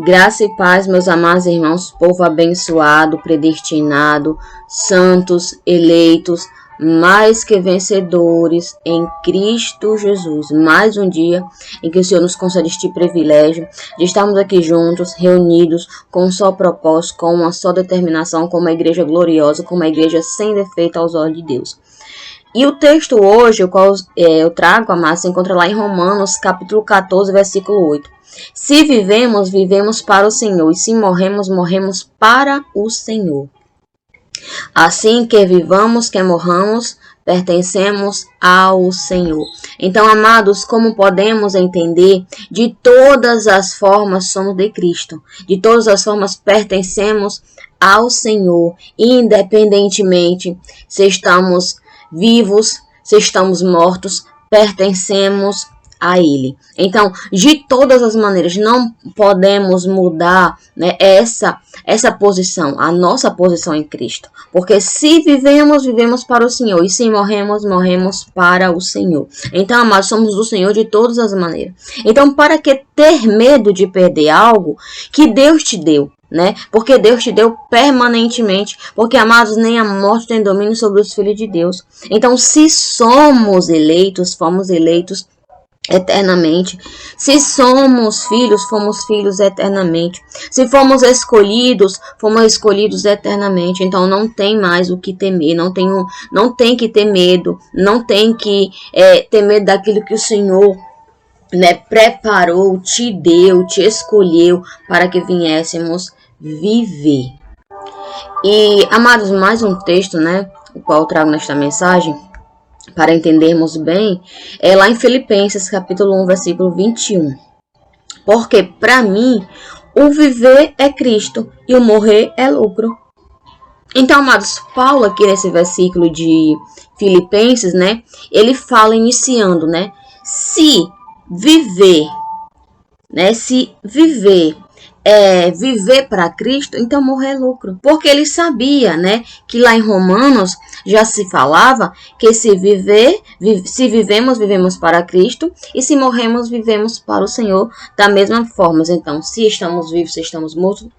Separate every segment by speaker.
Speaker 1: Graça e paz, meus amados irmãos, povo abençoado, predestinado, santos, eleitos, mais que vencedores em Cristo Jesus. Mais um dia em que o Senhor nos concede este privilégio de estarmos aqui juntos, reunidos, com um só propósito, com uma só determinação, como uma igreja gloriosa, como uma igreja sem defeito aos olhos de Deus. E o texto hoje, o qual eu trago, amados, se encontra lá em Romanos, capítulo 14, versículo 8. Se vivemos, vivemos para o Senhor, e se morremos, morremos para o Senhor. Assim, que vivamos, que morramos, pertencemos ao Senhor. Então, amados, como podemos entender, de todas as formas somos de Cristo. De todas as formas pertencemos ao Senhor, independentemente se estamos vivos, se estamos mortos, pertencemos a Ele. Então, de todas as maneiras, não podemos mudar, né, essa posição, a nossa posição em Cristo. Porque se vivemos, vivemos para o Senhor. E se morremos, morremos para o Senhor. Então, amados, somos do Senhor de todas as maneiras. Então, para que ter medo de perder algo que Deus te deu? Né? Porque Deus te deu permanentemente, porque, amados, nem a morte tem domínio sobre os filhos de Deus. Então, se somos eleitos, fomos eleitos eternamente. Se somos filhos, fomos filhos eternamente. Se fomos escolhidos, fomos escolhidos eternamente. Então não tem mais o que temer, não tem que ter medo, não tem que ter medo daquilo que o Senhor, né, preparou, te deu, te escolheu para que viéssemos viver. E, amados, mais um texto, né, o qual eu trago nesta mensagem, para entendermos bem, é lá em Filipenses, capítulo 1, versículo 21. Porque, para mim, o viver é Cristo e o morrer é lucro. Então, amados, Paulo aqui nesse versículo de Filipenses, né, ele fala iniciando, né, se viver viver para Cristo, então morrer é lucro. Porque ele sabia, né, que lá em Romanos já se falava que se vivemos, vivemos para Cristo, e se morremos, vivemos para o Senhor da mesma forma. Então, se estamos vivos, se estamos mortos,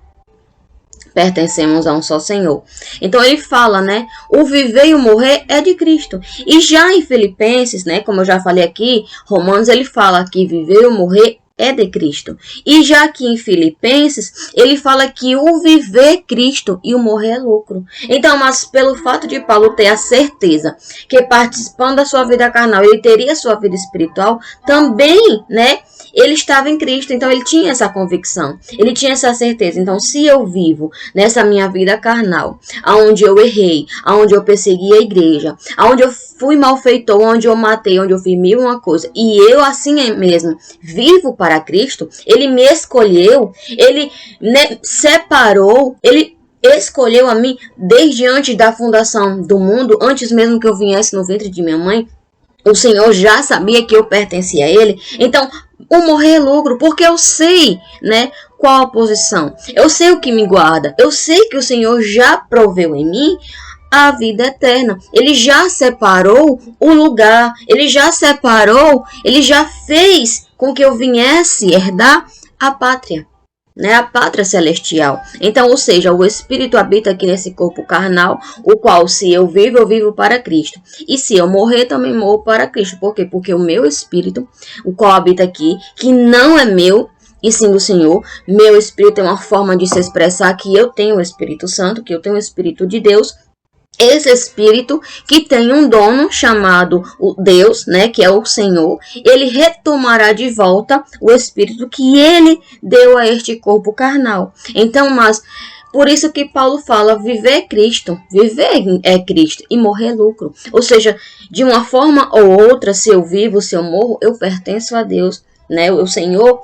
Speaker 1: pertencemos a um só Senhor. Então ele fala, né, o viver e o morrer é de Cristo. E já em Filipenses, né, como eu já falei aqui, Romanos, ele fala que viver e o morrer é de Cristo. E já aqui em Filipenses, ele fala que o viver é Cristo e o morrer é lucro. Então, mas pelo fato de Paulo ter a certeza que participando da sua vida carnal, ele teria a sua vida espiritual, também, né, ele estava em Cristo. Então, ele tinha essa convicção, ele tinha essa certeza. Então, se eu vivo nessa minha vida carnal, aonde eu errei, aonde eu persegui a igreja, aonde eu fui malfeitor, onde eu matei, onde eu fiz mil uma coisa, e eu assim mesmo vivo para Cristo, ele me escolheu, ele, né, separou, ele escolheu a mim desde antes da fundação do mundo, antes mesmo que eu viesse no ventre de minha mãe. O Senhor já sabia que eu pertencia a Ele. Então, o morrer é lucro, porque eu sei, né, qual a posição. Eu sei o que me guarda. Eu sei que o Senhor já proveu em mim a vida eterna. Ele já separou o lugar. Ele já separou, ele já fez com que eu viesse herdar a pátria, né, a pátria celestial. Então, ou seja, o Espírito habita aqui nesse corpo carnal, o qual, se eu vivo para Cristo. E se eu morrer, também morro para Cristo. Por quê? Porque o meu Espírito, o qual habita aqui, que não é meu, e sim do Senhor, meu Espírito é uma forma de se expressar que eu tenho o Espírito Santo, que eu tenho o Espírito de Deus. Esse Espírito que tem um dono chamado o Deus, né, que é o Senhor, ele retomará de volta o Espírito que ele deu a este corpo carnal. Então, mas por isso que Paulo fala, viver é Cristo, viver é Cristo e morrer é lucro. Ou seja, de uma forma ou outra, se eu vivo, se eu morro, eu pertenço a Deus, né, o Senhor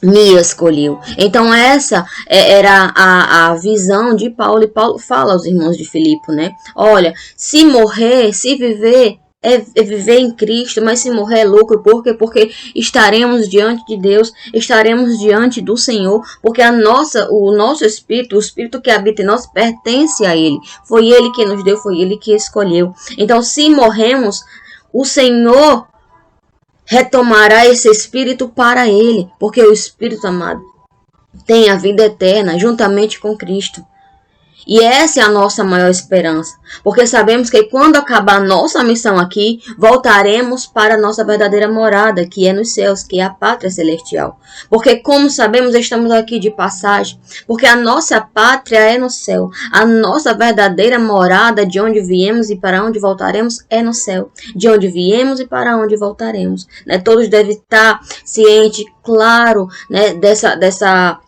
Speaker 1: me escolheu. Então essa era a visão de Paulo, e Paulo fala aos irmãos de Filipe, né? Olha, se morrer, se viver, é viver em Cristo, mas se morrer é lucro. Por quê? Porque estaremos diante de Deus, estaremos diante do Senhor, porque o nosso Espírito, o Espírito que habita em nós, pertence a Ele. Foi Ele que nos deu, foi Ele que escolheu. Então, se morremos, o Senhor retomará esse Espírito para Ele, porque o Espírito, amado, tem a vida eterna juntamente com Cristo. E essa é a nossa maior esperança, porque sabemos que quando acabar a nossa missão aqui, voltaremos para a nossa verdadeira morada, que é nos céus, que é a pátria celestial. Porque, como sabemos, estamos aqui de passagem, porque a nossa pátria é no céu. A nossa verdadeira morada, de onde viemos e para onde voltaremos, é no céu. De onde viemos e para onde voltaremos. Né? Todos devem estar cientes, claro, né, dessa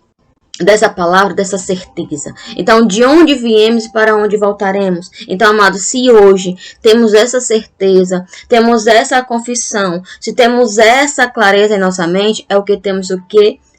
Speaker 1: palavra, dessa certeza. Então, de onde viemos e para onde voltaremos? Então, amados, se hoje temos essa certeza, temos essa confissão, se temos essa clareza em nossa mente, é o que temos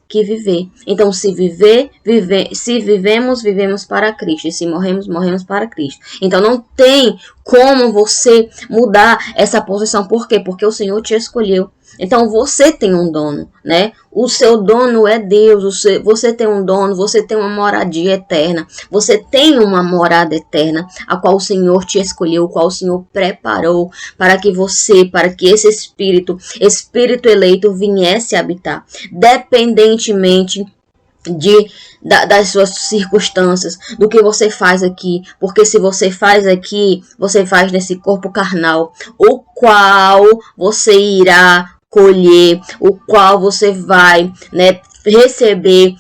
Speaker 1: que viver. Então, se vivemos, vivemos para Cristo. E se morremos, morremos para Cristo. Então, não tem como você mudar essa posição. Por quê? Porque o Senhor te escolheu. Então, você tem um dono, né? O seu dono é Deus. Você tem um dono, você tem uma moradia eterna. Você tem uma morada eterna, a qual o Senhor te escolheu, o qual o Senhor preparou para que esse espírito eleito viesse habitar. Dependentemente das suas circunstâncias, do que você faz aqui, porque se você faz aqui, você faz nesse corpo carnal, o qual você irá colher, o qual você vai, né, receber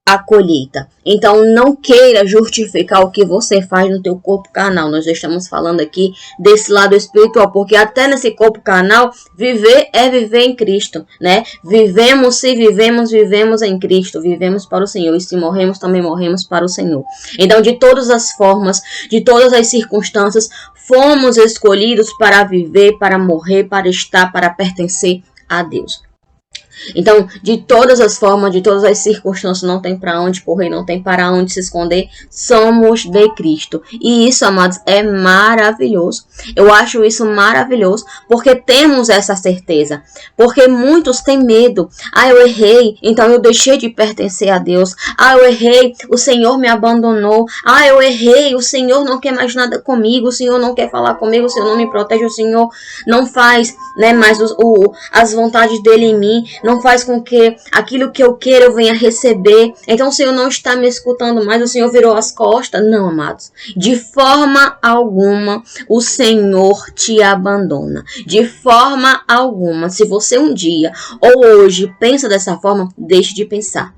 Speaker 1: a colheita. Então, não queira justificar o que você faz no teu corpo carnal. Nós estamos falando aqui desse lado espiritual, porque até nesse corpo carnal, viver é viver em Cristo, né? Vivemos em Cristo, vivemos para o Senhor. E se morremos, também morremos para o Senhor. Então, de todas as formas, de todas as circunstâncias, fomos escolhidos para viver, para morrer, para estar, para pertencer a Deus. Então, de todas as formas, de todas as circunstâncias, não tem para onde correr, não tem para onde se esconder, somos de Cristo. E isso, amados, é maravilhoso. Eu acho isso maravilhoso, porque temos essa certeza. Porque muitos têm medo. Eu errei, então eu deixei de pertencer a Deus. Eu errei, o Senhor me abandonou. Eu errei, o Senhor não quer mais nada comigo, o Senhor não quer falar comigo, o Senhor não me protege, o Senhor não faz, né, mais as vontades dele em mim, não faz com que aquilo que eu quero eu venha receber. Então o Senhor não está me escutando mais, o Senhor virou as costas. Não, amados, de forma alguma o Senhor te abandona, de forma alguma. Se você um dia ou hoje pensa dessa forma, deixe de pensar.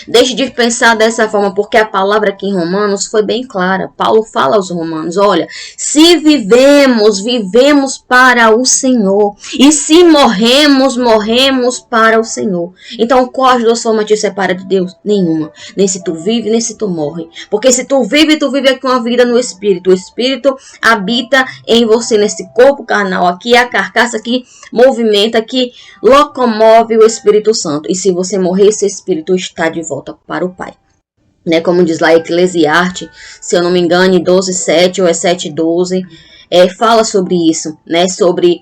Speaker 1: Deixe de pensar dessa forma, porque a palavra aqui em Romanos foi bem clara. Paulo fala aos romanos, olha, se vivemos, vivemos para o Senhor. E se morremos, morremos para o Senhor. Então, qual as duas formas te separa de Deus? Nenhuma. Nem se tu vive, nem se tu morre. Porque se tu vive aqui uma vida no Espírito. O Espírito habita em você, nesse corpo carnal. Aqui é a carcaça que movimenta, que locomove o Espírito Santo. E se você morrer, esse Espírito está de volta para o Pai. Né, como diz lá Eclesiastes, se eu não me engano, 12:7 ou 7:12, fala sobre isso, né, sobre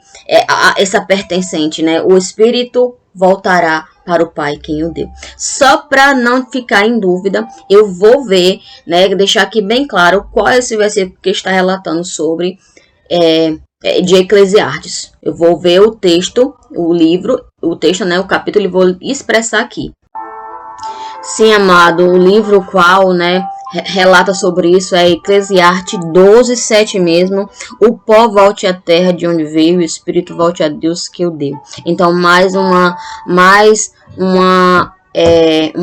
Speaker 1: essa pertencente, né, o Espírito voltará para o Pai quem o deu. Só para não ficar em dúvida, eu vou ver, né, deixar aqui bem claro qual é esse versículo que está relatando sobre de Eclesiastes. Eu vou ver o texto, né, o capítulo, e vou expressar aqui. Sim, amado, o livro qual, né, relata sobre isso é Eclesiastes 12:7 mesmo. O pó volte à terra de onde veio, o Espírito volte a Deus que o deu. Então, mais uma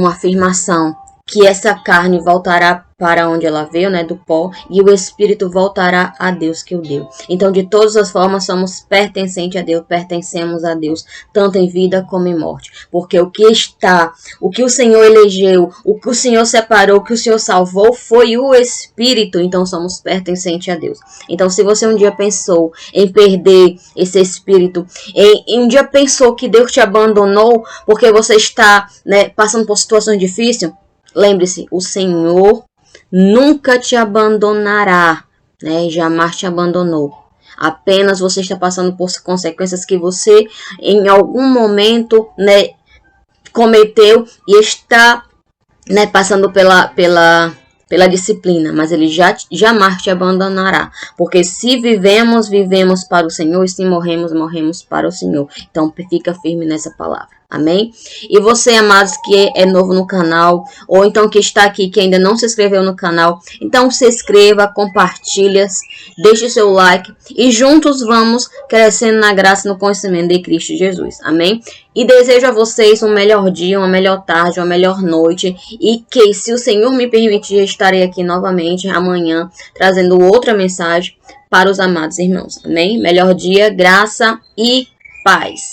Speaker 1: afirmação, que essa carne voltará para onde ela veio, né, do pó, e o Espírito voltará a Deus que o deu. Então, de todas as formas, somos pertencentes a Deus, pertencemos a Deus, tanto em vida como em morte. Porque o que o Senhor elegeu, o que o Senhor separou, o que o Senhor salvou, foi o Espírito. Então, somos pertencentes a Deus. Então, se você um dia pensou em perder esse Espírito, um dia pensou que Deus te abandonou porque você está, né, passando por situações difíceis, lembre-se, o Senhor nunca te abandonará, né? Jamais te abandonou. Apenas você está passando por consequências que você, em algum momento, né, cometeu e está, né, passando pela disciplina, mas ele jamais te abandonará, porque se vivemos, vivemos para o Senhor, e se morremos, morremos para o Senhor. Então, fica firme nessa palavra. Amém? E você, amados, que é novo no canal, ou então que está aqui, que ainda não se inscreveu no canal, então se inscreva, compartilha, deixe o seu like e juntos vamos crescendo na graça e no conhecimento de Cristo Jesus. Amém? E desejo a vocês um melhor dia, uma melhor tarde, uma melhor noite, e que, se o Senhor me permitir, estarei aqui novamente amanhã, trazendo outra mensagem para os amados irmãos. Amém? Melhor dia, graça e paz.